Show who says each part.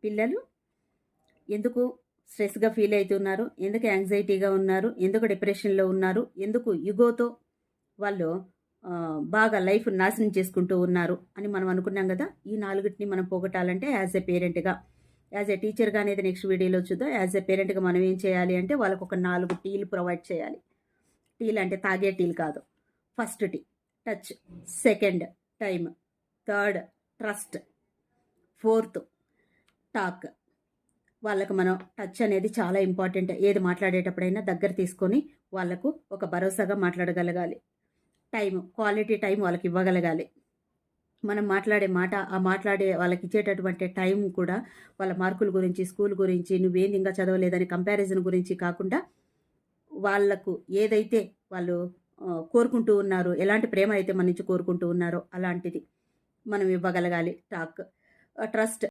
Speaker 1: పిల్లలు ఎందుకు స్ట్రెస్గా ఫీల్ అవుతున్నారు, ఎందుకు యాంగ్జైటీగా ఉన్నారు, ఎందుకు డిప్రెషన్లో ఉన్నారు, ఎందుకు ఇగోతో వాళ్ళు బాగా లైఫ్ నాశనం చేసుకుంటూ ఉన్నారు అని మనం అనుకున్నాం కదా. ఈ నాలుగిటిని మనం పోగొట్టాలంటే యాజ్ ఎ పేరెంట్గా, యాజ్ ఎ టీచర్గా అనేది నెక్స్ట్ వీడియోలో చూద్దాం. యాజ్ ఎ పేరెంట్గా మనం ఏం చేయాలి అంటే వాళ్ళకు ఒక 4 టీలు ప్రొవైడ్ చేయాలి. టీలు అంటే తాగే టీలు కాదు. First tea touch, second time, third trust, fourth talk. వాళ్ళకు మనం టచ్ అనేది చాలా ఇంపార్టెంట్. ఏది మాట్లాడేటప్పుడైనా దగ్గర తీసుకొని వాళ్ళకు ఒక భరోసాగా మాట్లాడగలగాలి. టైం, క్వాలిటీ టైం వాళ్ళకి ఇవ్వగలగాలి. మనం మాట్లాడే మాట, ఆ మాట్లాడే వాళ్ళకి ఇచ్చేటటువంటి టైం కూడా వాళ్ళ మార్కుల గురించి, స్కూల్ గురించి, నువ్వేంది ఇంకా చదవలేదని కంపారిజన్ గురించి కాకుండా వాళ్లకు ఏదైతే వాళ్ళు కోరుకుంటూ ఉన్నారో, ఎలాంటి ప్రేమ అయితే మన నుంచి కోరుకుంటూ ఉన్నారో అలాంటిది మనం ఇవ్వగలగాలి. Talk, trust.